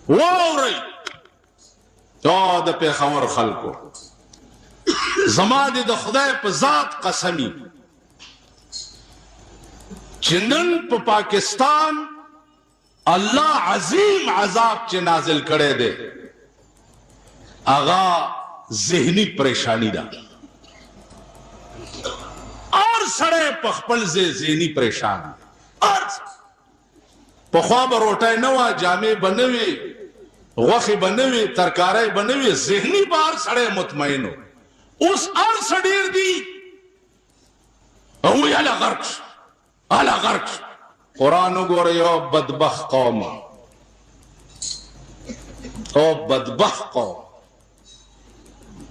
واورئ دا د پیښور خلکو زما د خدای په ذات قسمی چې نن په پاکستان الله عظیم عذاب چې نازل کړی دی هغه ذهنی پریشانی ده اور سړی په خپل ذهنی پریشان اور پخوا به روټۍ نه وه جامې به نه وي غوښې به نه وي ترکاری به نه وي ذهني به هر سړی مطمئن و اوس هر څه ډېر دي او وایي هله غرق شو هله غرق شو قرآن وګوره یو بدبخت قوم او بدبخت قوم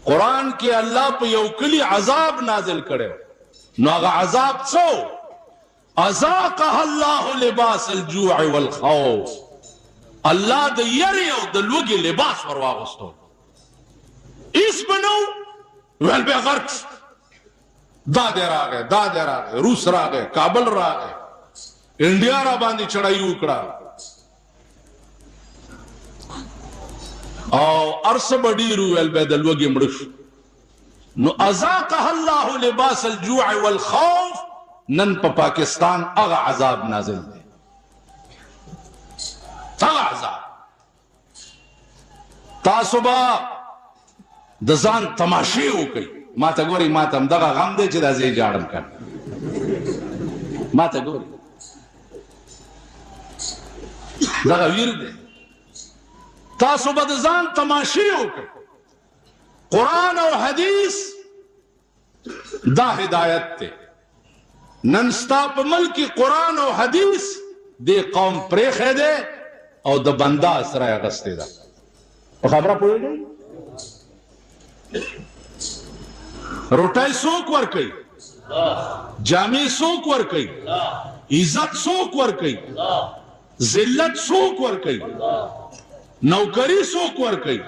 قرآن کې الله په یو کلي عذاب نازل کړی نو هغه عذاب څه اذاقها الله لباس الجوع والخوف الله د یری او د لوږې لباس ور واغوستو هیڅ به نه ویل بیا غرق دا دی راغی دا دی راغی روس راغی کابل راغی انډیا را باندې چړایي وکړه او ارس به ډېر وویل بیا د لوږې مړه شو نو اذاقها الله لباس الجوع والخوف نن په پاکستان هغه عذاب نازل دی هغه عذاب تاسو به د ځان تماشې وکئ ما ته ګورئ ما ته همدغه غم دی چې دا زه یې جاړم که ما ته ګورئ دغه ویر دی تاسو به د ځان تماشې وکئ قرآن او حدیث دا هدایت دی نن ستا په ملک کې قرآن او حدیث دې قوم پرېښی دی او د بنده اسره یې اخیستې ده په خبره پوهېږئ روټۍ څوک ورکوي جامې څوک ورکوي عزت څوک ورکوي ذلت څوک ورکوي نوکري څوک ورکوي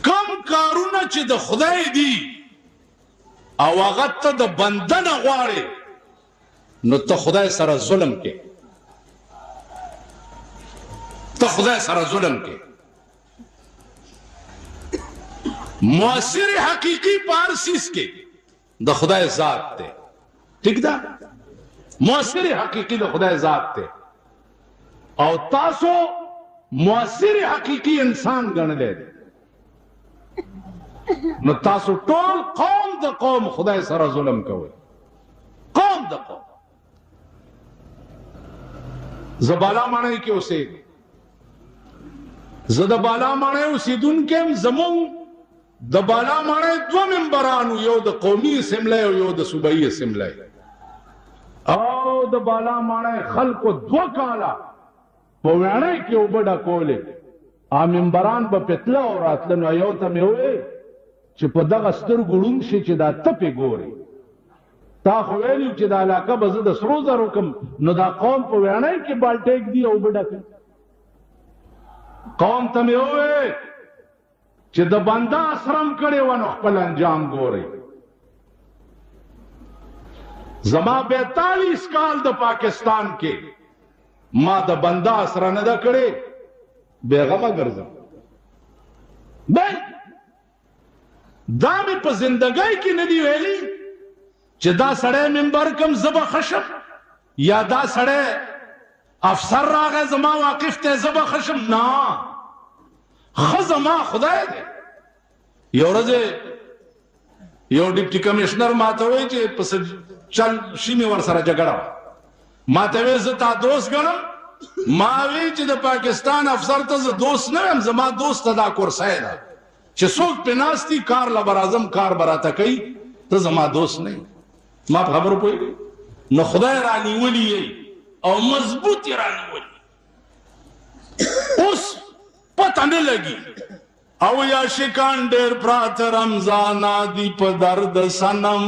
کم کارونه چې د خدای دي او هغه ته د بنده نه غواړې نو ته خدای سره ظلم کې ته خدای سره ظلم کې مؤثر حقیقی په هر څیز کې د خدای ذات دی ٹھیک ده مؤثر حقیقی د خدای ذات دی او تاسو مؤثر حقیقی انسان ګڼلی دی نو تاسو ټول قوم د قوم خدای سره ظلم کوي قوم د قوم زه بالا ماڼۍ کې اوسېږم زه د بالا ماڼۍ اوسېدونکی یم زمونږ د بالا ماڼۍ دوه ممبرانو یو د قومي اسمبلی او یو د صوبایي اسمبلی او د بالا ماڼۍ خلکو 2 کاله په ویاڼۍ کې اوبه ډکولې ممبران به پتله او راتله نو یو ته مې وویل چې په دغه سترګو ړوند شي چې دا ته پې ګورې تا خو ویلي چې دا علاقه به زه د سرو زرو کم نو دا قوم په ویاڼۍ کې بالټیک دي او اوبه ډکوي قوم ته مې وویل چې د بنده اسرم کړی و نو خپل انجام ګورئ زما 42 کال د پاکستان کې ما د بنده اسره نه ده کړې بېغمه ګرځم دا مې په زندګۍ کې نه دی ویلي چې دا سړی ممبر کم زه به خشم یا دا سړی افسر راغی زما واقف ته زه به خشم نه ښه زما خدای دی یو ورځ یو ډیپټي کمیشنر ما ته وایي چې په چل شي مې ورسره جګړه وه ما ته وایي زه تا دوست ګڼم ما وی چې د پاکستان افسر ته زه دوست نه یم زما دوست ته دا کورسۍ ده چې څوک پې ناست دي کار له به راځم کار به راته کوي ته زما دوست نه یې ما په خبرو پوهېږئ نو خدای رانیولي یې او مضبوط یې رانیولي اوس پته نه لګي او یا شکان ډېر پراته رمضانا دي په درد صنم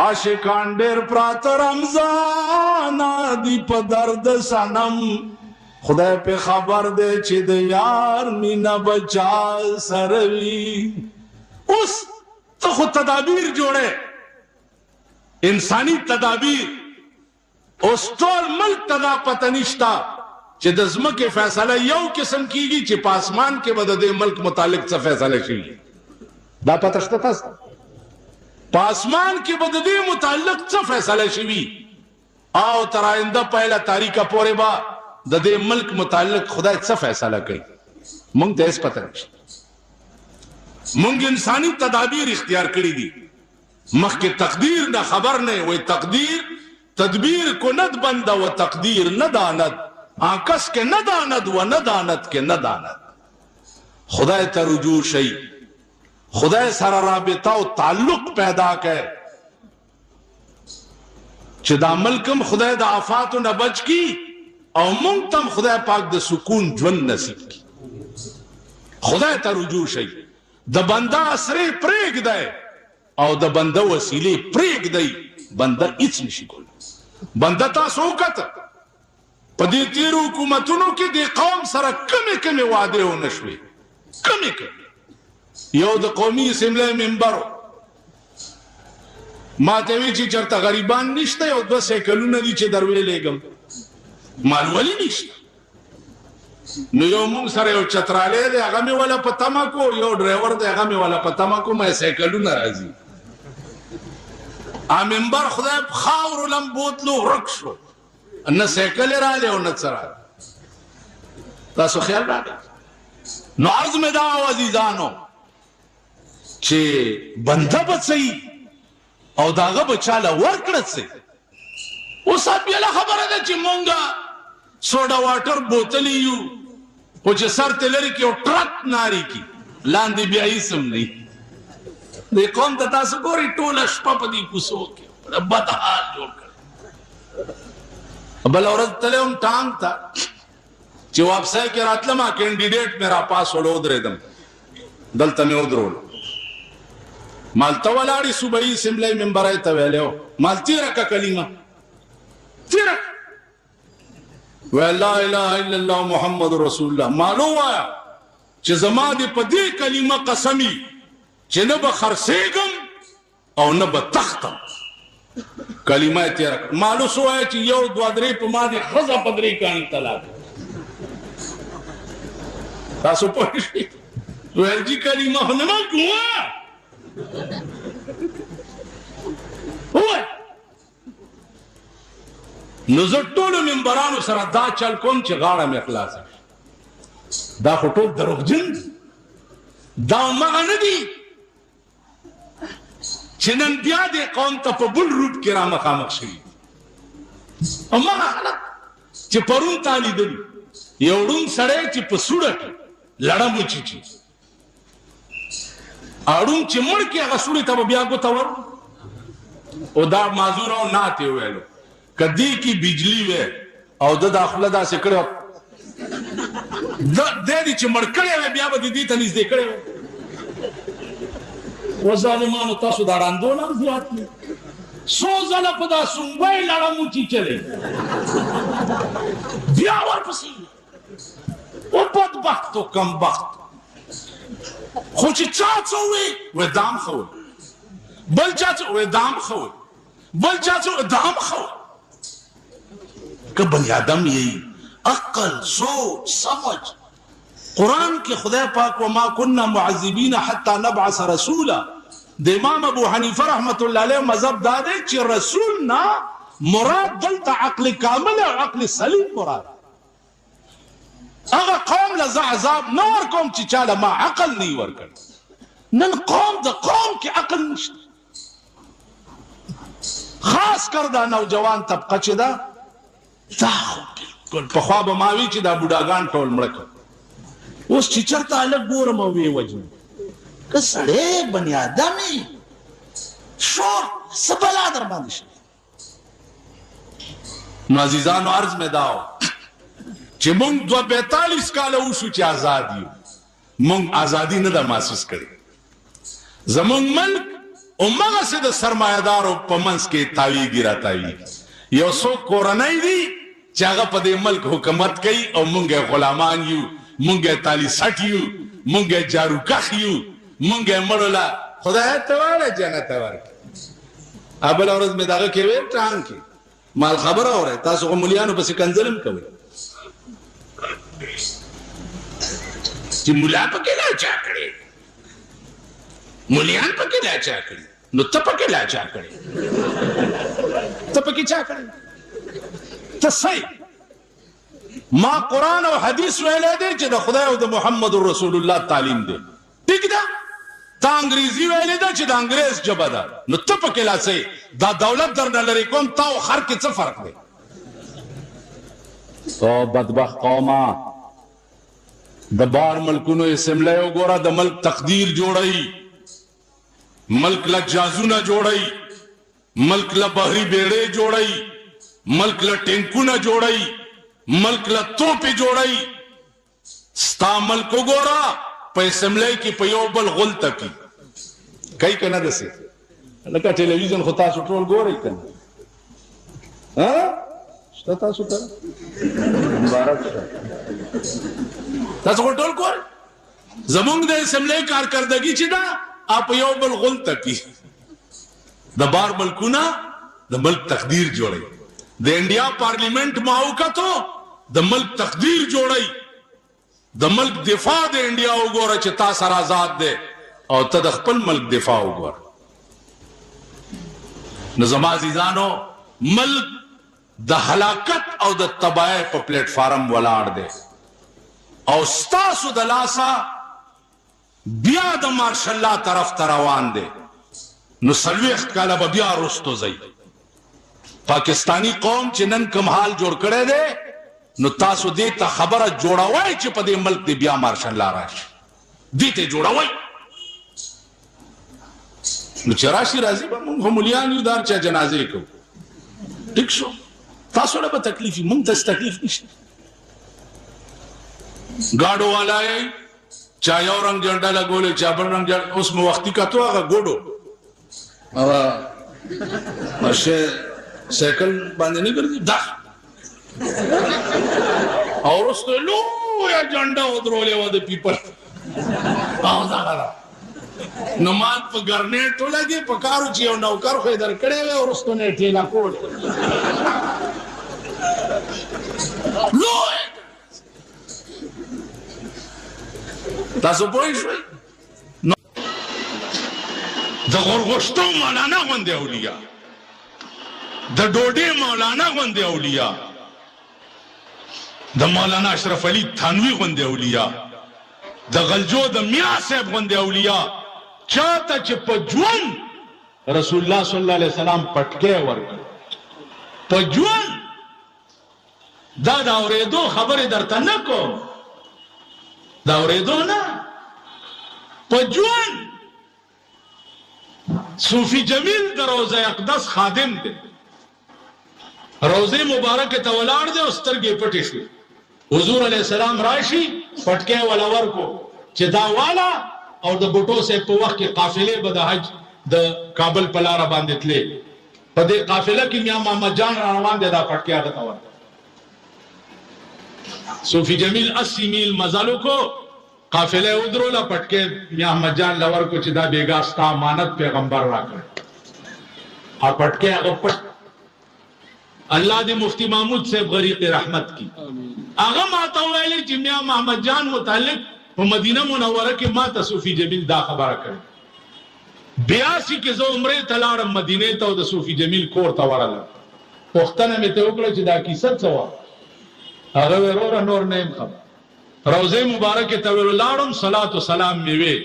عاشقان ډېر پراته رمضانا دي په درد صنم خدای په خبر دی چې د یار مینه بچا سره وي اوس ته خو تدابیر جوړې انسانی تدابیر اوس ټول ملک ته دا پته نشته چې د ځمکې فیصله یو قسم کیږي چې په اسمان کې به د دې ملک متعلق څه فیصله شي. دا پته شته تاسو په اسمان کې به د دې متعلق څه فیصله شي او تر آینده پهله تاریخه پورې به د دې ملک متعلق خدای څه فیصله کوي مونږ ته هیڅ پته نشته. مونږ انساني تدابیر اختیار کړی دي مخکې تقدیر نه خبر نه وي. تقدیر تدبیر کند بنده و تقدیر نداند آکس کے نداند و نداند کے نداند. خدای ته رجوع شي خدای سره رابطه او تعلق پیدا کړي چې دا ملکم خدای د آفاتو نه بچ کی او مونږ تم خدای پاک د سکون ژوند نصیب کی. خدای ته رجوع شي د بنده اسره پرېږدی او د بنده وسیلې پرېږدی بنده هیڅ نشي کولی. بنده تاسو وکړه په دې تیرو حکومتونو کې د قوم سره کمې وعدې ونه شوې کمې. یو د قومي اسمبلی ممبر ما ته وی چې چرته غریبان نشته یو 2 سایکلونه دي چې دروي لګم مال ولی نشته. نو یو مونږ سره یو چتراله دی هغه مې ولا په تما کو یو ډرایور دی هغه مې ولا په تما کو مې سایکلونه راځي ا ممبر خدای خاور لم بوتلو رکشو ان سایکل را له او نڅرا تاسو خیال راکړئ. نو عرض مې دا عزیزانو چې بنده بچي او داغه بچاله ورکړه سي. اوس بیا خبره ده چې مونږه سوډا واټر بوتل یو خو چې سر ته لري کې او ټرک ناری کی لاندې بیا یې سم نه د قوم ته تاسو ګوري ټوله شپه په دې کوڅو کې بد حال جوړ کړ. بل اورد تلهم ټانګ تا چې واپسای کې راتلم کینډیډیټ میرا پاس وړو درېدم دلته مې ودرول مالته ولاړی صوبایي اسمبلی ممبرای ته ویلو مالتی رکا کلمه تیرا لا اله الا الله محمد رسول الله مالو وایا چې زما دې په دې کلمه قسمی چې نه به خرڅېږم او نه به تختم. کلمه تیرا مالو سو وایا چې یو 2 3 په ما دې خزه پدري کانی طلاق تاسو پوښتنه ویل جی کلمه نه ما کوه نو زه ټولو ممبرانو سره دا چل کوم چې غاړه مې خلاصه دا خو ټول دروغجن دا مغه نه دي چې نن بیا دې قوم ته په بل روپ کې را مخامخ شي. هماغه حالت چې پرون تا لیدل یو ړوند سړی چې په سوړه کې لړم وچیچي اړون چې مړ کې هغه سوړې ته بیا ګوته ور او دا معذور او ناته ویلو کدی کی بجلی وې او د داخله دا سکړو د دې چې مړ کړي بیا به دې ته نږدې کړي و ظالمانو تاسو دا راندونه زیات نه سو زله په دا سنبای لړم چې چلے بیا ورپسې او بدبخت او کم بخت خو چې چا څه وي و دام خو بل چا څه و دام خو بل چا څه دام خو که بنی آدم یې عقل سوچ سمجھ قرآن کې خدای پاک وما كنا معذبین حتى نبعث رسولا د امام ابو حنیفه رحمت الله علیه مذهب دا دی چې رسول نه مراد دلته عقل کامل او عقل سلیم مراد. هغه قوم له عذاب نه ورکوم چې چاله ما عقل نه ورکړ. نن قوم د قوم کې عقل نشته خاص کر دا نوجوان طبقه چې دا بالکل په خوا به ما وی چې دا بوډاګان ټول مړه کړ. اوس چې چرته الګ ګورم او وی وجه که سړی بنی آدمي شور سبلا در باندې شي. نو عزیزانو عرض مې داو چې مونږ 42 کاله وشو چې آزاد یو مونږ ازادي نه ده محسوس کړې. زمونږ ملک اومغه سه د سرمایدارو په منځ کې تاویږي راتاویږي یو څو کورنۍ دي چې هغه په دې ملک حکومت کوي او مونږ غلامان یو مونږ تالی سټ یو مونږ جارو کخ یو مونږ مړولا خدای ته واره جنت ورکړي. ابل اورز مې داغه کې وې ټان کې مال خبره اوره تاسو غو مليانو پس کنځلم کوي چې مولا پکې لا چا کړي مليان پکې لا چا کړي نو ته پکې لا چا کړي ته پکې چا کړي ته صحیح ما قرآن او حدیث ویلې دي چې د خدای او د محمد رسول الله تعلیم دی ٹھیک ده تا انګریزي ویلې ده چې د انګريز ژبه ده نو ته پکې لا صحیح دا دولت درنه لري کوم تا او خر کې څه فرق دی او بدبخت قومه د بار ملکونو اسمبلی وګوره د ملک تقدیر جوړي ملک له جازونه جوړي ملک له بحري بیړې جوړي ملک له ټینکونه جوړي ملک له توپې جوړي ستا ملک وګوره په اسمبلی کې په یو بل غول تکي کوي کنه دسي لکه ټلویزیون خو تاسو ټول ګورئ کنه ها شته تاسو ته مبارک شه تاسو ټول ګورئ زمونږ د اسمبلی کارکردګي چې دا اپ یو بل غول تکي د بار ملکونه د ملک تقدیر جوړي د انډیا پارلیمنت ماوکتو د ملک تقدیر جوړي د ملک دفاع د انډیا وګوره چې تا سره آزاد ده او ته د خپل ملک دفاع وګوره نو زما عزیزانو ملک د هلاکت او د تباہی په پلیټ فارم ولاړ ده او ستاسو د لاسا بیا د مارشالله طرف ته روان ده نو سلويخ کاله به بیا رستو زئی پاکستانی قوم چې نن کوم حال جوړ کړي ده نو تاسو دې ته خبره جوړوي چې په دې ملک دی بیا مارشالله راشي دې ته جوړوي نو چې راشي راځي به موږ مليان یو دار چا جنازې کو ټیک شو تاسو له تکلیف موږ ته تکلیف نشته گاډو والای چا یو رنگ جنډا لګولې چا بل رنگ اوس مو وختي کتو هغه ګوډو او مشه سایکل باندې نه ګرځي دا اورستو لو یا جنډا ودرولې و د پیپل او دا نو مات په ګرنیټ ولګي په کارو چې یو نوکر خو در کړې و اورستو نه ټیلا کوړ لو تاسو پوه شئ د غورغشتو مولانا غوندې اولیاء د ډوډۍ مولانا غوندې اولیاء د مولانا اشرف علي تھانوي غوندې اولیاء د غلجو د میا صاحب غوندې اولیاء چاته چې په ژوند رسول الله صلی الله علیه وسلم پټکې ورکړ په ژوند دا د اورېدو خبرې درته نه کوم دا اورېدو نه په ژوند صوفي جمیل د روضه اقدس خادم دی روضه مبارک ته ولاړ دی او سترګې پټې شي حضور علیه السلام راشي پټکې ولا ورکو چې دا والا او د بوټو سه په وخت کې قافلې به د حج د کابل په لار باندې تلې په دې قافله کې میا محمد جان روان دی دا پټکې هغه تا ورکو صوفي جمیل 80 میل مزلو کو قافله ودرولا پټکې میا محمد جان لور کو چې دا بیګا ستا امانت پیغمبر راکړ او پټکې هغه پټ الله دې مفتی محمود صاحب غریق رحمت کی هغه ماته ویلي چې میا محمد جان متعلق په مدینه منوره کې ماته صوفي جمیل دا خبره کړې 82 کې زه عمره ته لاړم مدینه ته او د صوفي جمیل کور ته ورغلم پښتنه مې ته وکړه چې دا کیسه څه و هغه ورور نور نه خبر روزه مبارک ته لاړم صلوات و سلام میوي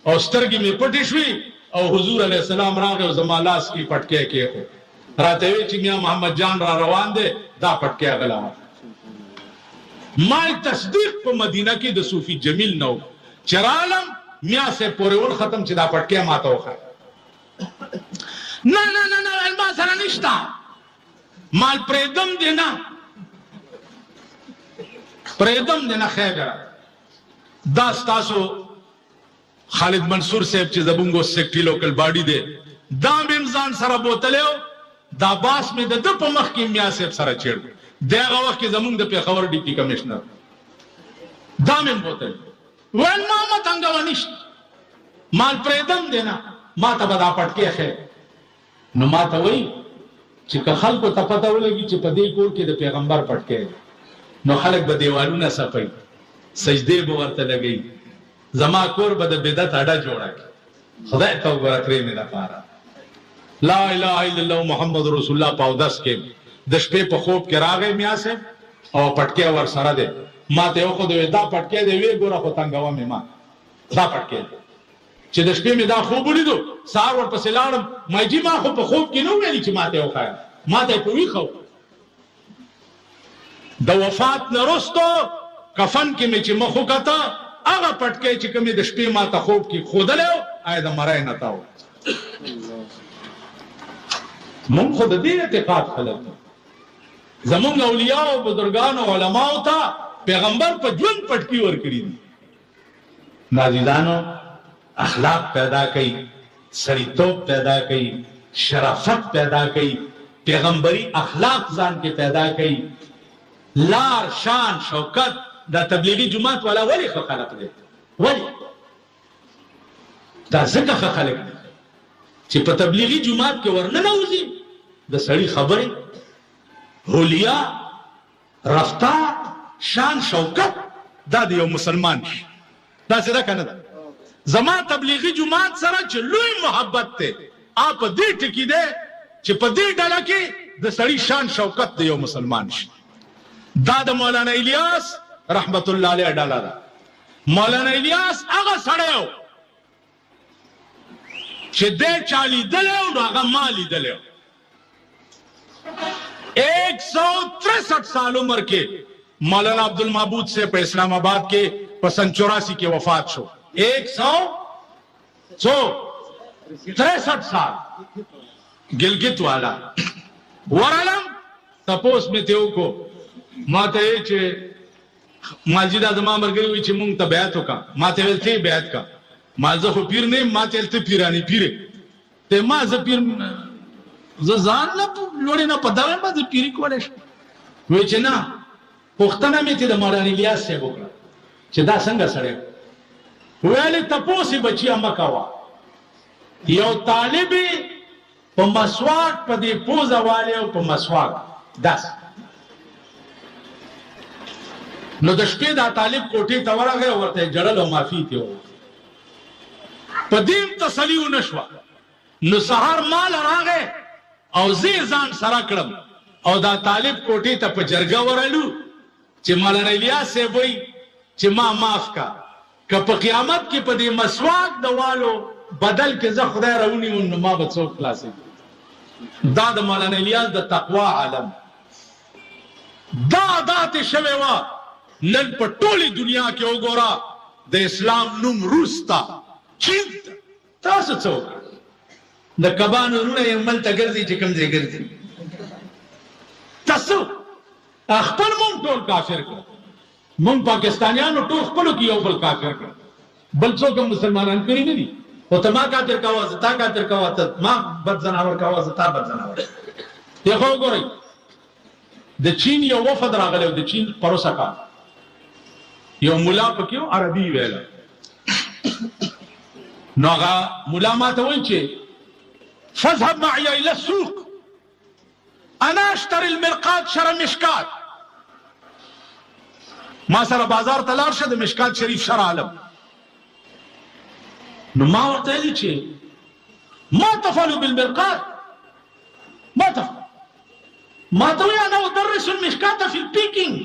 او سترګې می پټې شوې او حضور علیه السلام راغی او زما لاس کې پټکې کې راته وی چې میا محمد جان را روان دي دا پټکې غلا ما تصدیق په مدینه کې د صوفي جمیل نو چرالم میا سے پورې ور ختم چې دا پټکې ماته وخه نه نه نه نه الما سره نشتا مال پردم دی نه پریدم دینا خیر دا ستاسو خالد منصور صاحب چې زبونګو سیکټری لوکل باډي دی دا بمزان سره بوتلو دا باس مې د په مخ کې میا صاحب سره چیړ دغه وخت کې زمونږ د پیښور ډي پی کمشنر دا مې بوتل ول ما څنګه ونیشت مال پریدم دینا ما ته بدا پټکې خیر نو ما ته وای چې که خلکو ته پته ولګي چې په دې کور کې د پیغمبر پټکی نو خلک به دیوالونه صفوي سجدې به ورته لګوي زما کور به د بدعت اډه جوړه کړي خدای ته وګوره پرې مې لپاره لا اله الا الله محمد رسول الله په اودس کې د شپې په خوب کې راغی میا صاحب او پټکی ور سره دی ما ته یو خو دی دا پټکی دی وی ګوره خو تنګوه مې ما دا پټکی چې د شپې مې دا خوب ولیدو سهار ورپسې لاړم مایجي ما خو په خوب کې نه ویلي چې ما ته وښایه ما ته په ویښه د وفات نه وروسته کفن کې مې چې مخ وکته هغه پټکی چې کومې د شپې ما ته خوب کې ښودلی و آیا د مرۍ نه تا و مونږ خو د دې اعتقاد خلک زمونږ اولیاء او بزرګان او علماو ته پیغمبر په ژوند پټکي ورکړي دي نازیدانو اخلاق پیدا کړي سړیتوب پیدا کړي شرافت پیدا کړي پیغمبري اخلاق ځان کې پیدا کړي لار شان شوکت دا تبلیغی جماعت والا ولی خلق دی ولی دا ځکه خلق دی چې په تبلیغی جماعت کې ورننوځي د سړی خبرې هولیا رفتار شان شوکت دا د یو مسلمان دا څه ده کنه ده زما تبلیغی جماعت سره چې لوی محبت ته اپ دې ټکی ده چې په دې ډله کې د سړی شان شوکت د یو مسلمان شي دا د مولانا الیاس رحمت الله علیه ډله ده مولانا الیاس هغه سړی و چې دې چالي دلو هغه مالی دلو 163 سال عمر کې مولانا عبدالمعبود سے په اسلام آباد کې په سن 84 کې وفات شو 163 سال ګلګت والا ورالم تپوس مې ته وکړو ما ته چې مالجیدا زما مرګري وي چې مونږ ته بیعت وکا ما ته ویل ته بیعت کا ما زه خو پیر نه ما ته ته پیرانی پیر ته ما زه پیر زه ځان نه لوري نه پداوم ما زه پیری کولې شو وای چې نه پښتنه مې ته د مولانا الیاس صاحب وکړه چې دا څنګه سره ویل تپوسی بچی اما کاوه یو طالب په مسواک په دې پوزا والے او په مسواک داس نو د شپې دا طالب کوټې ته ورغی ورته جړل او معافي ته و په دې تسلی ونشوه نو سحر مال راغی او زه ځان سره کړم او دا طالب کوټې ته په جرګه ورالو چې مولانا الیاس صاحب وایي چې ما معاف کا که په قیامت کې په دې مسواک د والو بدل کې زه خدای راونیو نو ما به څوک خلاصوي دا د مولانا الیاس د تقوا عالم دا داتې شوې وه نن په ټولې دنیا کې وګوره د اسلام نوم روس ته چین ته تاسو څوک د کبانو وروڼه یې ملته ګرځي چې کوم ځای ګرځي تاسو خپل مونږ ټول کافر کړو مونږ پاکستانیانو ټول خپلو کې یو بل کافر کړو بل څوک هم مسلمانان کړي نه دي او ته ما کافر کوه زه تا کافر کوه ته ما بد ځناور کوه زه تا بد ځناور یې خو وګورئ د چین یو وفد راغلی د چین پروسه کال یو مولا پکې عربي ویله نو هغه مولا ماته وایي چې فاذهب معي الى السوق انا اشتري المرقات شر مشکات ما سره بازار ته لاړ شه د مشکات شریف شر عالم نو ما ورته ویلي چې ما تفعلوا بالمرقات ما تفعل ما توي انا ادرس المشكات في البيكينج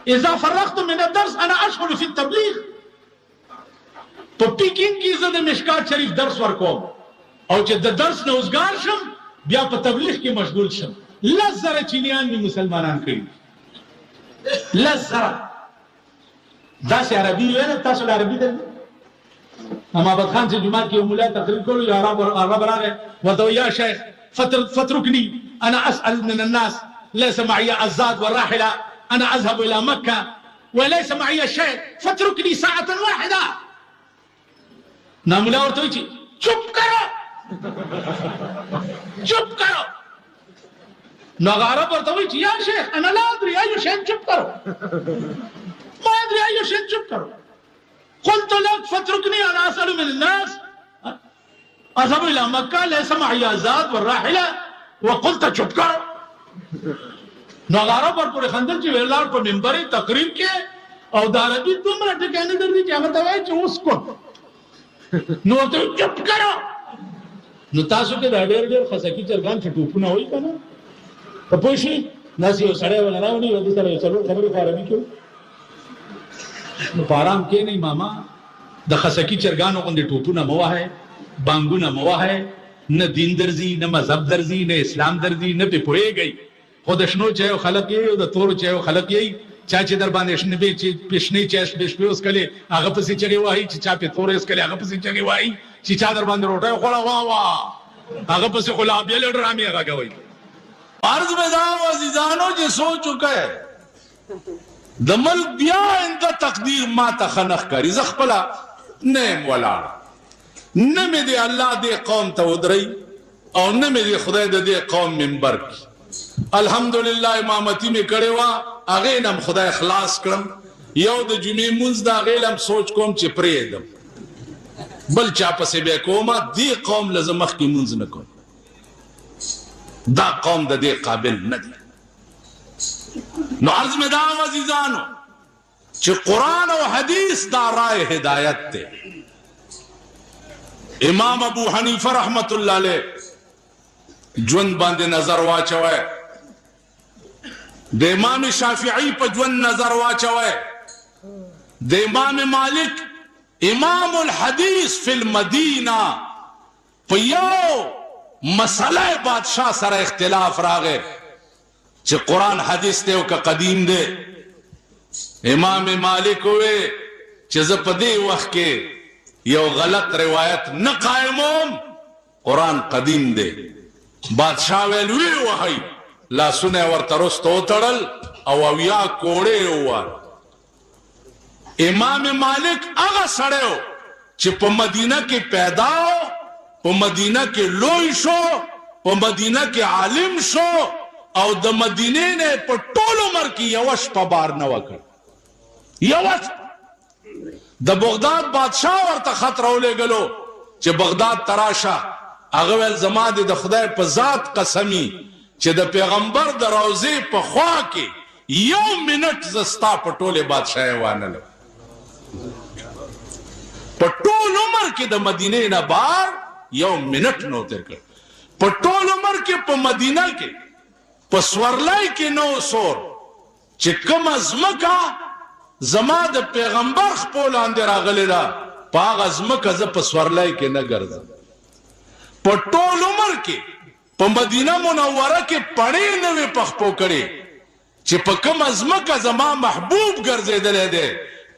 اذا فرغت من الدرس انا اشغل في التبليغ په پیکینګ کې زه د مشکات شریف درس ورکوم او چې د درس نه اوسګار شم بیا په تبلیغ کې مشغول شم لزره چینیان دي مسلمانان کړي لزره دا سي عربي ویل تاسو عربي ده اما عبد خان سے جمعه کې مولا تقریر کولو یا عرب راغه وذو يا شيخ فاتركني انا اسال من الناس ليس معي الزاد والراحله انا اذهب الى مكه وليس معي شيء فاتركني ساعه واحده نامولا ورته وی چپ کرو چپ کرو نو عرب ورته وی یا شیخ انا لا ادري اي شيء چپ کرو ما ادري اي شيء چپ کرو قلت لك فاتركني انا اسال من الناس اذهب الى مكه ليس معي زاد والراحله وقلت چپ کړ. نو هغه عرب ورپورې خندل چې ولاړ په منبر تقریر کې او د عربي دومره ټکانې درلودې چې هغه ته وایي چې اسکت. نو ورته چپ کړ. نو تاسو کې دا ډېر ډېر خسکي چرګان چې ټوپونه وایي که نه په پوه شئ داسې یو سړی ولا راوړي او دې سره یو څلور خبرې په عربي کې نو په ارام کښېنئ ماما. د خسکي چرګانو غوندې ټوپونه مه وهئ، بانګونه مه وهئ، نه دین درځي، نه مذهب درځي، نه اسلام درځي، نه پې پوهېږئ. خو د شنو چایو خلک یې او د تورو چایو خلک یې چا چې در باندې شنې چای شپې وڅکلې هغه پسې چغې وایي، چې چا پې تورې وڅکلې هغه پسې چغې وایي، چې چا در باندې روټۍ وخوړه واه واه هغه پسې خو لا بېلې ډرامې غږوئ. عرض میں دا عزیزانو چې سوچ چکے د ملک بیا انده تقدیر ما ته خنخ کری. زه خپله نیم ولاړ نه مې د الله دې قوم ته ودرئ او نه مې د خدای د دې قوم منبر کی. الحمدلله امامتي مې کړې وه، هغې نه م خدای خلاص کړم. یو د جمعې مونځ د هغې نه م سوچ کوم چې پرېږدم، بل چا پسې بیا کومه. دې قوم له زه مخکې مونځ نه کوم. دا قوم د دې قابل نه دی. نو عرض میں دا عزیزانو چې قرآن او حدیث دا رائے ہدایت تے. امام ابو حنیفه رحمت اللہ علیہ جون باندې نظر واچوئے، د امام شافعی په جون نظر واچوئے، د امام مالک امام الحدیث فی المدینہ په یو مسئلہ بادشاہ سره اختلاف راغے چې قرآن حدیث تے او که قدیم دے. امام مالک ہوئے چې زه په دې وخت کې یو غلط روایت نه قائموم، قرآن قدیم دے. بادشاہ ویل وی وحی لاسونه ورته رستو وتړل او اویا کوړې ووال. امام مالک هغه سړی و چې په مدینه کې پیدا و، په مدینه کې لوی شو، په مدینه کې عالم شو او د مدینې نه په ټول عمر کې یوه شپه بار نه وکړ. یوه د بغداد بادشاه ورته خط راولېږلو چې بغداد ته راشه. هغه ویل زما دې د خدای په ذات قسمي چې د پیغمبر د روضې په خوا کې یو منټ زه ستا په ټولې بادشاهۍ وانه لم. په ټول عمر کې د مدینې نه بار یو منټ نو تیر کړ. په ټول عمر کې په مدینه کې په سورلای کې نو سور چې کومه ځمکه زما د پیغمبر خپو لاندې راغلې ده، په هغه ځمکه زه په سورلای کې نه ګرځم. په ټول عمر کې په مدینه منوره کې پړې نه وې په خپو کړې چې په کومه ځمکه زما محبوب ګرځېدلی دی،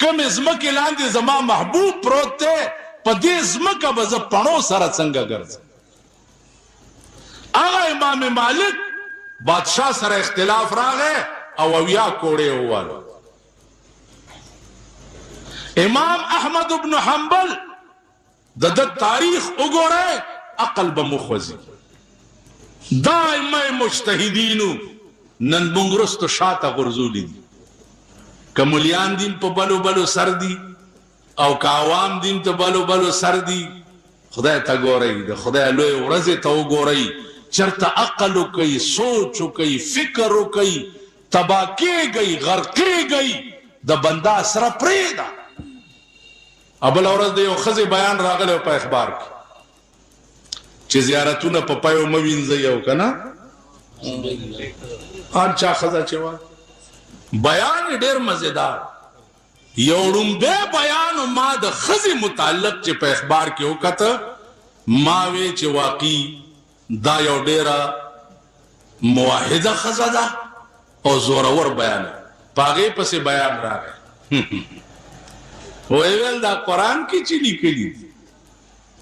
کومې ځمکې لاندې زما محبوب پروت دی، په دې ځمکه به زه پڼو سره څنګه ګرځم. هغه امام مالک بادشاہ سره اختلاف راغی او اویا کوړې ووالو. امام احمد ابن حنبل د تاریخ وګورئ عقل به مخوځي. دا ائمه مجتهدینو نن موږ وروستو شاته غورځولي دي. که ملیان دین په بلو بلو سر دي او که عوام دین ته بلو بلو سر دي، خدای ته ګورئ، د خدای لوی ورځې ته وګورئ. چرته عقل وکئ، سوچ وکئ، فکر وکئ، تباه کېږئ، غرقېږئ، د بنده سره پرېږده. بله ورځ د یو ښځې بیان راغلی په اخبار کې چې زیارتونه په پیو مه وینځئ او که نه هر چا ښځه چې وه بیان یې ډېر مزېدار. یو ړومبی بیان ما د ښځې متعلق چې په اخبار کې وکته، ما وی چې واقعي دا یو ډېره موحده ښځه ده او زورور بیان په هغې پسې بیان راغی. ویل دا قرآن کې چې لیکلي دي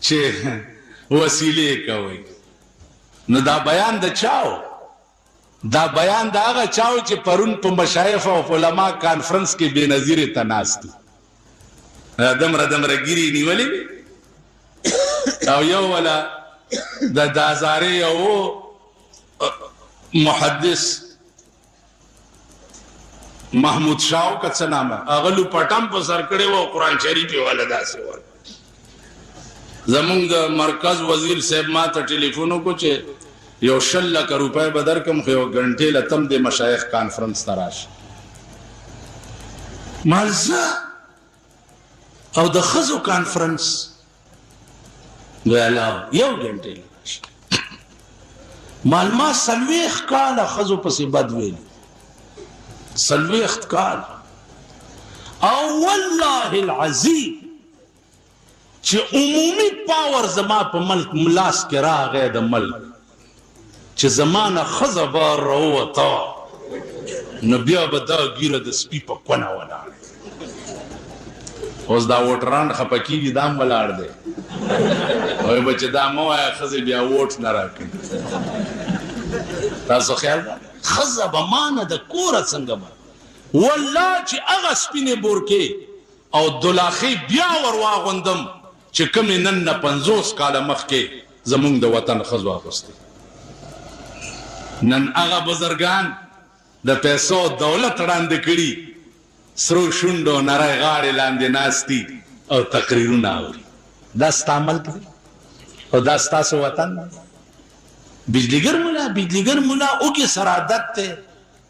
چې وسیلې کوئ، نو دا بیان د چاو؟ دا بیان د هغه چاو چې پرون په مشایخ او علما کانفرنس کې بې نظیرې ته ناست دي، دمره دمره ګیرې نیولې او یو ولا د هزارې یو محدث محمود شاو که څه نامه، هغه لوپټم په سر کړی و او قرآن شریف یې والا داسې ول. زمونږ د مرکز وزیر صاحب ما ته ټلیفون وکړو چې یو 100 لک روپۍ به درکم خو یو ګنټې له تم د مشایخ کانفرنس ته راشه. مالزه او د ښځو کانفرنس ویلا یو ګنټې له راشه. مال ما 40 کاله ښځو پسې بد ویلي، 40 کاله. او والله العظیم چې عمومي پاور زما په ملک ملاس کې راغی د ملک چې زمانه ښځه به راووته نو بیا به دا ګیره د سپي په کونه ولاړ. اوس دا ووټران خفه کېږي دا هم ولاړ دی وایي به چې دا مه وایه ښځې بیا ووټ نه راکوي. تاسو خیال ده ښځه به مانه د کوره څنګه به والله چې هغه سپینې بورکې او دلاخې بیا ور واغوندم چې کومې نن نه 50 کاله مخکې زمونږ د وطن ښځو اغوستې. نن هغه بزرګان د پیسو دولت ړانده کړي، سرو شونډو نری غاړې لاندې ناستي او تقریرونه اوري. دا ستا ملک دی او دا ستاسو وطن دی. بجلیګر مولا اوږې سره عادت دی،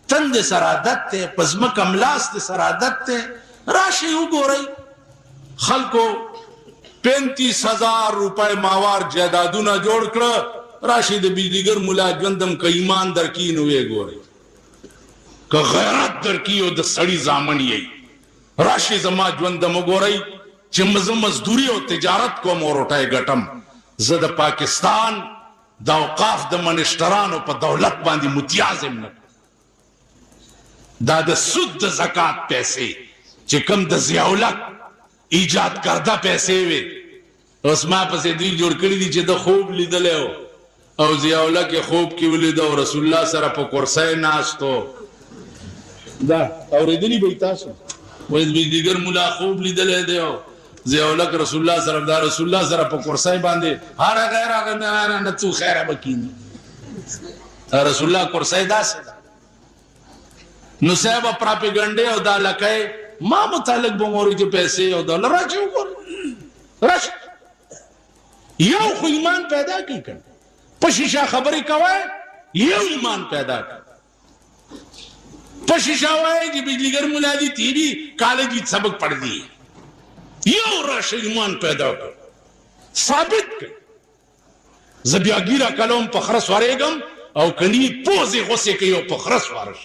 تندې سره عادت دی، په ځمکه ملاستې سره عادت دی. راشئ وګورئ خلکو 35,000 روپۍ ماوار جایدادونه جوړ کړه. راشئ د بجلیګر مولا ژوندم که ایمان درکړي نو ویې ګورئ، که غیرت درکړي او د سړي زامن یې. راشئ زما ژوندم وګورئ چې زه مزدوري او تجارت کوم او روټۍ ګټم. زه د پاکستان د اوقاف د منشترانو په دولت باندې متیاز یم نه. دا د سود د زکات پیسې چې کوم د ضیاءالحق ایجاد کرده پیسې وي، اوس ما پسې دوی جوړ کړي دي چې د خوب لیدلی و او ضیاءالحق یې خوب کې ولید او رسول الله سره په کرسۍ ناست و. دا اورېدلي به یې تاسو وایي بجلیګر مولا خوب لیدلی دی او ضیاءالحق رسول الله سره دا رسول الله سره په کرسۍ باندې هر غیر هغه نه څو خیره به کېني. رسول الله کرسۍ داسې ده نو صاحب پراپیګنډې او دا لکۍ ما متعلق به موري چې پیسې او ډالر راځي وګور راځي یو خو ایمان پیدا کی کړ په شیشه خبرې کوي یو ایمان پیدا کړ په شیشه وایي چې بجلیګر مولا دي تیری کالج کې سبق پڑھ دی یو راشه ایمان پیدا کړ ثابت کړ زبیاګیرا کلام په خرس وارېګم او کني پوزې غوسه کوي او په خرس وارش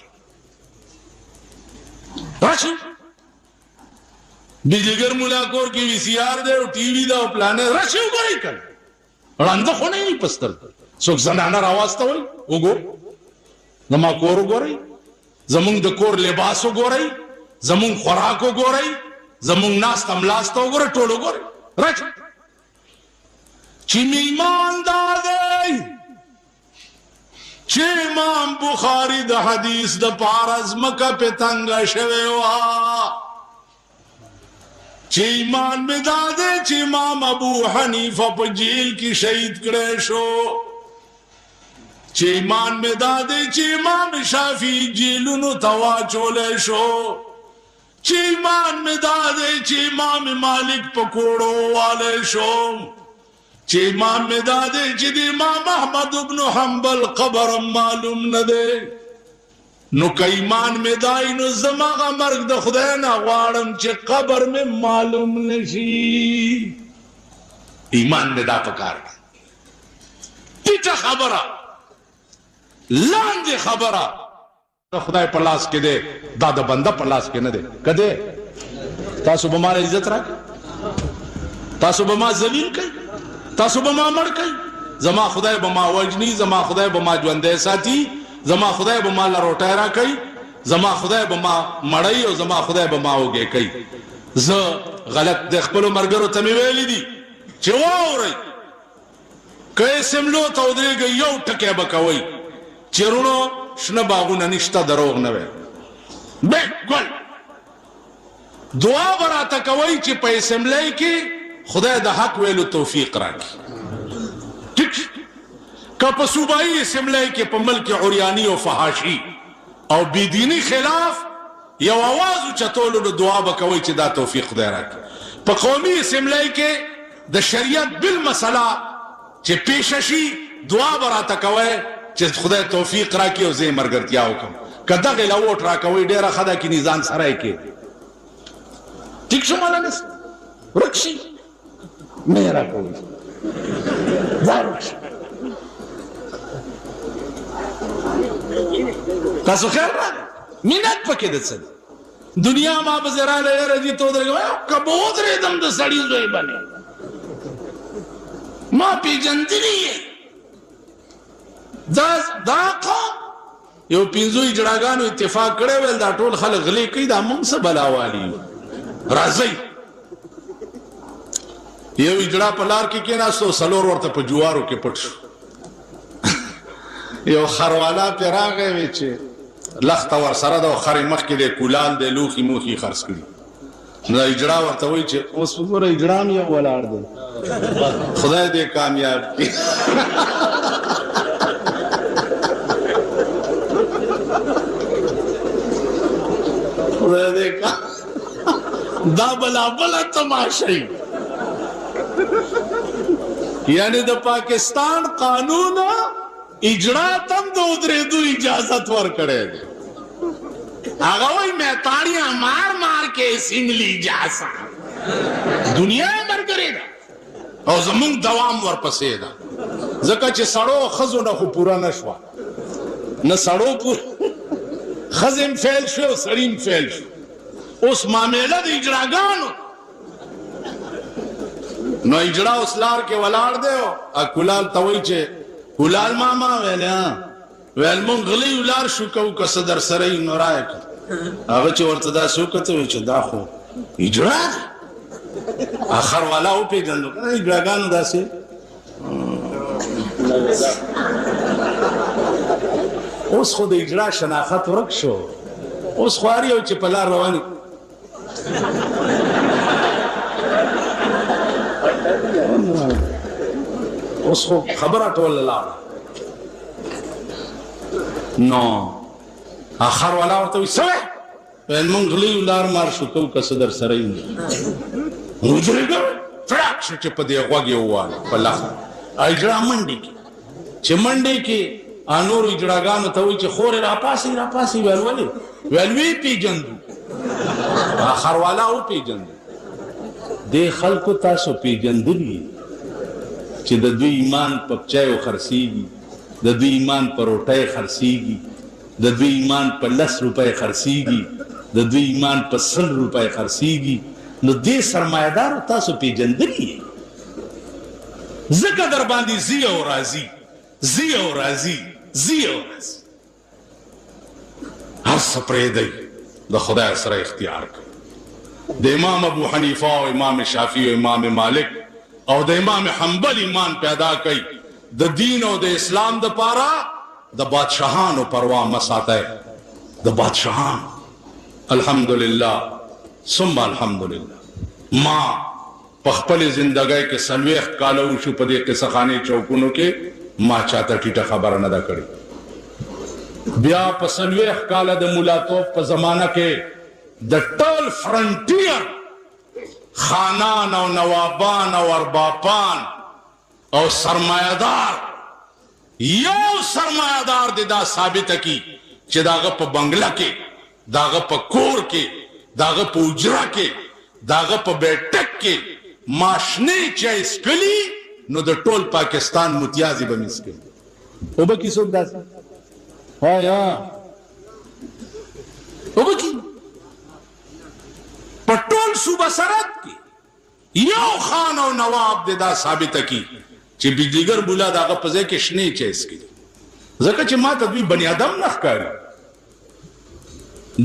راشه بجلیګر مولا کور کې وی سی آر دی او ټي وي دا او پلانې راشه وګورئ کړه وړاندې خو نه یې پستر څوک زنانه راواسته وي وګور زما کور وګورئ زمونږ د کور لباس وګورئ زمونږ خوراک وګورئ زمونږ ناست املاست وګورئ ټول وګورئ راشه چې میمان دا دی چې امام بخاري د حدیث د پاره ځمکه په تنګه شوې وه چې ایمان مې دا دی چې امام ابو حنیفه په جیل کې شهید کړی شو چې ایمان مې دا دی چې امام شافعي جیلونو ته واچولی شو چې ایمان مې دا دی چې امام مالک په کوړو والی شو چې ایمان مې دا دی چې د امام احمد ابن حنبل قبر معلوم نه دی نو که ایمان مې دای نو زماغه مرګ د خدای نه غواړم چې قبر مې معلوم نشي ایمان مې دا پکار دی ټیټه خبره لاندې خبره د خدای په لاس کې دی دا د بنده په لاس کې نه دی که دی تاسو به ما عزت راکړئ تاسو به ما ذلیل کړئ تاسو به ما مړ کړئ زما خدای به ما وجني زما خدای به ما ژوندی ساتي زما خدای به ما له روټۍ راکوي زما خدای به ما مړی او زما خدای به ما وږی کوي زه غلط د خپلو ملګرو ته مې ویلي دي چې واورئ که اسملو ته ودرېږئ یو ټکی به کوئ چې رونو شنه باغونه نشته دروغ نه وی بالکل دعا به راته کوئ چې په اسمبلی کې خدای د حق ویلو توفیق راکړي ټیک که په صوبایي اسمبلی کې په ملک عریاني او فحاشي او بېدیني خلاف یو اواز اوچتولو نو دعا به کوئ چې دا توفیق خدای راکړي په قومي اسمبلی کې د شریعت بالمسله چې پیشه شي دعا به راته کوئ چې خدای توفیق راکړي او زه یې ملګرتیا وکړم که دغې له ووټ راکوئ ډېره ښه ده کې ځان سره یې کښېږدئ ټیک شو مولانا ورک شي نه یې راکوئ ځان ورک شي تاسو خیر راغی مینت پکې د څه دنیا ما به زه راغلی یاره دې ته ودرېږم که به ودرېدم د سړي زوی باندې ما پېژندلي یې دا قوم یو پنځو اجړاګانو اتفاق کړی ویل دا ټول خلک غلې کوي دا موږ څه بلاوالي راځئ یو اجړا په لار کې کېناستو څلور ورته په جوارو کې پټ شو یو خروالا پې راغی وی چې لخته ورسره ده او خرې مخکې دی کولال دی لوښي موښي خرڅ کړي نو اجړا ورته وایي چې اوس وګوره اجړا هم یو ولاړ دی خدای دې کامیاب کړي دا بلا بلا تماشای یعنی د پاکستان قانون اجرا تم د ودرېدو اجازت ورکړی دی هغه وایي میں تاړیاں مار مار کے سنگلی جاسا دنیا یې ملګرې ده او زمونږ دوام ورپسې ده ځکه چې سړو ښځو نه خو پوره نه شوه نه سړو پوره ښځې هم فیل شوې او سړي هم فیل شو اوس معامله د اجراګانو نو اجړا اوس لار کې ولاړ دی او کولال ته وایي چې کولال ماما ویل ویل مونږ غلی ولار شو کوو که څه در سره یې نو رایه کړه هغه چې ورته داسې وکتل وایي چې دا خو اجړا دی اخر والا وپېژندو که نه اجړاګانو داسې اوس خو د اجړا شناخت ورک شو اوس خو هر یو چې په لار روان اوس خو خبره ټوله لاړه نو اخر والا ورته وایي څه ویل مونږ غلی لار مار شو کوو که څه در سره یې ودرېږه فړاک شو چې په دې غوږ یې وواله په لخت اجړا منډې کې چې منډې کې نورو اجړاګانو ته وایي چې خورې راپاسئ راپاسئ ویل ولې ویل ویې پېژندو اخر والا وپېژندو دې خلکو تاسو پېژندلي چې د دوی ایمان په چایو خرڅېږي د دوی ایمان په روټۍ خرڅېږي د دوی ایمان په 10 روپۍ خرڅېږي د دوی ایمان په 100 روپۍ خرڅېږي نو دې سرمایه‌دارو تاسو پېژندلي ځکه در باندې ځي او راځي ځي او راځي ځي او راځي هر څه پرېږدئ د خدای سره اختیار کوي د امام ابو حنیفه او امام شافعي او امام مالک او د امام حنبل ایمان پیدا کوي د دین او د اسلام د پاره د بادشاهانو پروا مه ساتئ د بادشاهانو الحمدلله ثم الحمدلله ما په خپلې زندګۍ کې 40 کاله وشو په دې قصهخانې چوکونو کې ما چاته ټیټه خبره نه ده کړې بیا په 40 کاله د ملاتوب په زمانه کې د ټول فرنټیر خانان او نوابان او اربابان او سرمایدار یو سرمایدار دی دا ثابته کی چې داغه په بنگله کې داغه په کور کې داغه په اجرا کې داغه په بیٹک کې ماشنه چای سکلی نو د ټول پاکستان متیازي به مسکل او به کیسو داس ها یا او به کی په ټول صوبه سرحد کې یو خان او نواب د دا ثابته کی چې بجلیګر بولا داغه په ځای کې شنه چای سکلی ځکه چې ما ته دوی بنی آدم نه ښکاري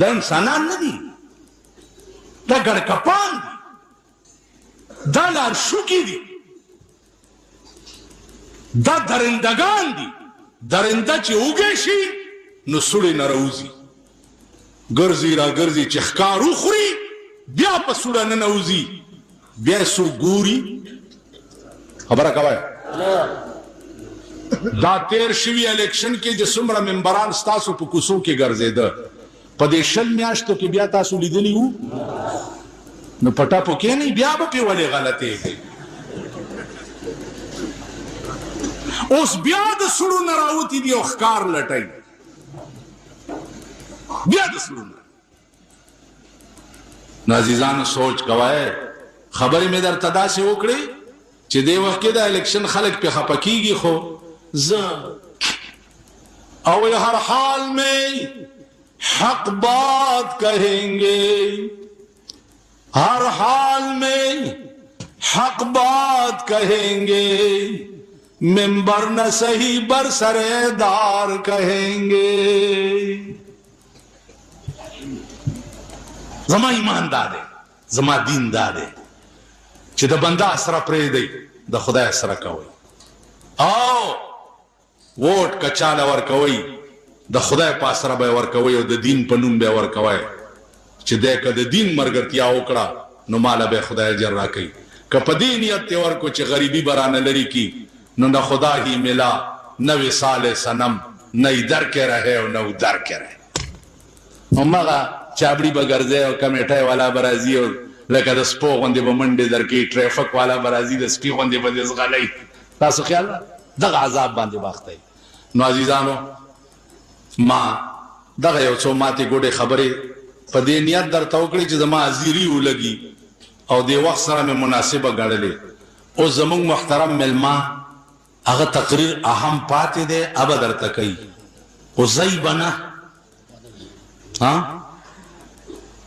دا انسانان نه دي دا ګړکپان دي دا لارښوکي دي دا درندگان دي درنده چې اوږې شي نو سوړې نه راوځي ګرځي را ګرځي چې ښکار وخوري بیا په سوړه نه نوځي بیا سوړ ګوري خبره کوئ دا تیر شوي الیکشن کې چې څومره ممبران ستاسو په کوڅو کې ګرځېده په دې 20 میاشتو کې بیا تاسو لیدلی وو نو پټا پوکې نه بیا به پې ولې غلطې اوس بیا د سړو نه راوتي دي او ښکار لټوي بیا د سړو نه. نو عزیزانو سوچ کوئ خبرې مې درته داسې وکړې چې دې وخت کې د الیکشن خلک پې خفه کېږي خو زه او ہر حال میں حق بات کہیں گے ہر حال میں حق بات کہیں گے ممبر نہ صحیح برسردار کہیں گے. زما ایمان دا دی زما دین دا دی چې د بنده سره پرېږدئ د خدای سره کوئ او ووټ که چاله ورکوئ د خدای په سره به یې ورکوئ او د دین په نوم به یې ورکوئ چې دی که د دین ملګرتیا وکړه نو ماله به خدای اجر راکوي که په دې نیت یې ورکړو چې غریبي به رانه لرې کي نو نه خدا ہی ملا نہ وصال صنم نہ ادھر کے رہے اور نہ ادھر کے رہے. همغه چابړي به ګرځي او کمیټۍ والا به راځي او لکه د سپو غوندې به منډې درکوي ټریفک والا به راځي د سپي غوندې به دې ځغلوي. تاسو خیال دغه عذاب باندې باختی. نو عزیزانو ما دغه یو څو ماتې ګوډې خبرې په دې نیت درته وکړې چې زما حاضري ولګي او دې وخت سره مې مناسبه ګڼلې. اوس زموږ محترم مېلمه هغه تقریر اهم پاتې دی ابه درته کوي خو ځئ به نه.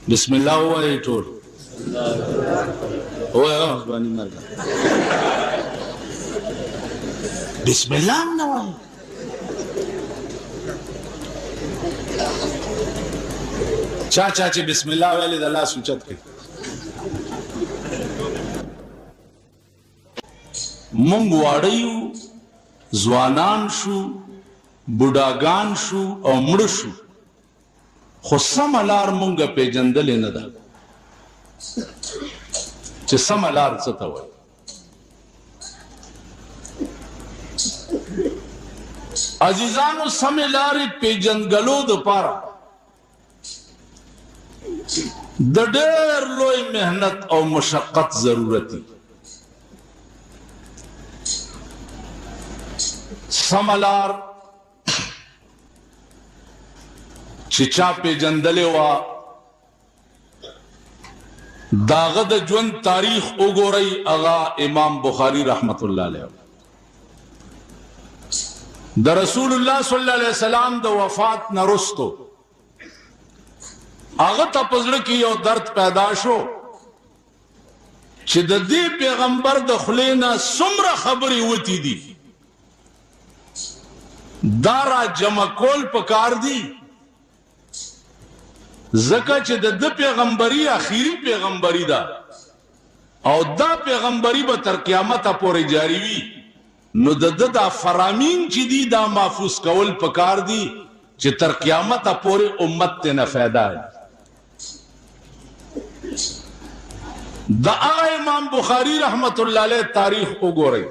بسم الله ووایئ ټول بسم الله هم نه وایئ. چا چې بسم الله ویلې د لاس اوچت کړي. مونږ واړه یو ځوانان شو بوډاګان شو او مړه شو خو سمه لار مونږه پیژندلې نه ده چې سمه لار څه ته وایي. عزیزانو سمه لارې پیژندګلو دپاره د ډېر لوی محنت او مشقت ضرورت دی. سمه لار چې چا پیژندلې وه د هغه د ژوند تاریخ وګورئ هغه امام بخاري رحمت الله علیه د رسول الله صلی الله علیه وسلم د وفات نه وروستو هغه ته په زړه کې یو درد پیدا شو چې د دې پیغمبر د خولې نه څومره خبرې وتې دي دا را جمع کول پکار دي ځکه چې د ده پیغمبري اخیری پیغمبري ده او دا پیغمبري به تر قیامته پورې جاري وي نو د ده دا فرامین چې دي دا محفوظ کول پکار دي چې تر قیامته پورې امت ته نه فایده وي. د هغه امام بخاري رحمت الله علیه تاریخ وګورئ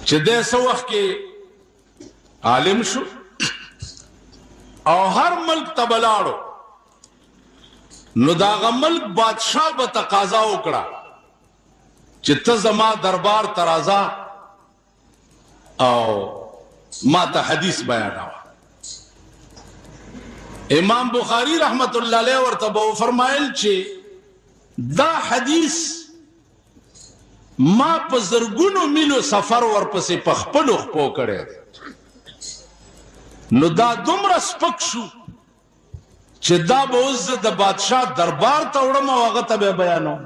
چې د څه وخت کې عالم شو او هر ملک ته بلاړو نو د هغه ملک بادشاه به تقاضا وکړه چې ته زما دربار ته راځه او ما ته حدیث بیانوه. امام بخاری رحمت الله علیه ورته به فرمایل چې دا حدیث ما په زرګونو میلو سفر ورپسې په خپلو خپو کړی نو دا دومره سپک شو چې دا به اوس زه د بادشاه دربار ته وړم او هغه ته به بیانوم.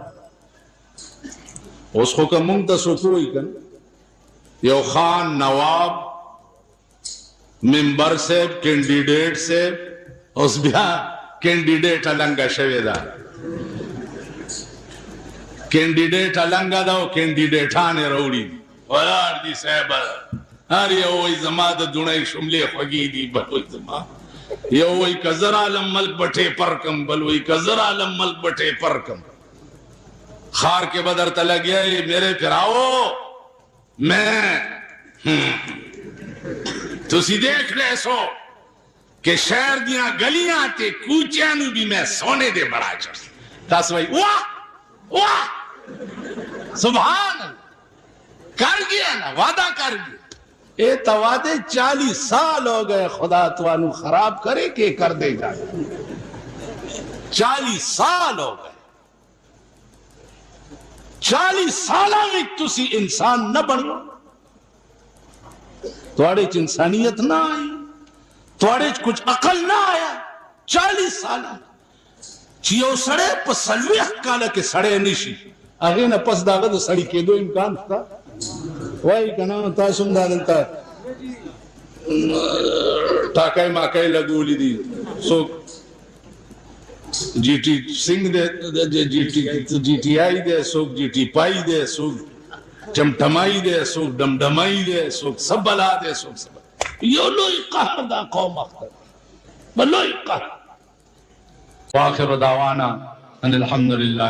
اوس خو که مونږ ته څوک وایي که یو خان نواب ممبر صاحب کینډیډیټ صاحب اوس بیا کینډیډیټ لنګه شوې ده کینډیډیټ لنګه ده او کینډیډیټانې راوړي ولاړ دي صاحب هر یو وایي زما د دونۍ شملې خوږې دي بل وایي زما یو وایي که زر عالم ملک بټې پرکم بل وایي که زر عالم ملک بټې پرکم. خار کے بدر تلگ گیا میرے پھراؤ میں تسی دیکھ رہے سو کہ شہر دیاں گلیاں تے کوچیاں نو بھی میں سونے دے بڑا چڑھ تاس بھائی واہ واہ سبحان कर गया ना, वादा कर गया। ए तवादे 40 साल हो गए, खुदा तुआनू खराब करे के कर देगा। 40 साल हो गए, 40 साल में तुसी इंसान न बनो, थोड़े च इंसानियत ना आई, थोड़े च कुछ अकल ना आया। 40 साल चियो सड़े पसलवे काल के सड़े निशी आगे न पस दागा तो सड़ी के दो इम्कान था वही कना तासुम दादंता टाकाई माकाई लगोली दी सो जीटी सिंह दे जीटीआई दे सो जीटी पाई दे सो चमटमाई दे सो डमडमाई दे सो सब बला दे सो सब यो लोई कहर दा कौम अख्तर बलोई कहर। वाखिर दावाना अनिल हम्दुलिल्लाह।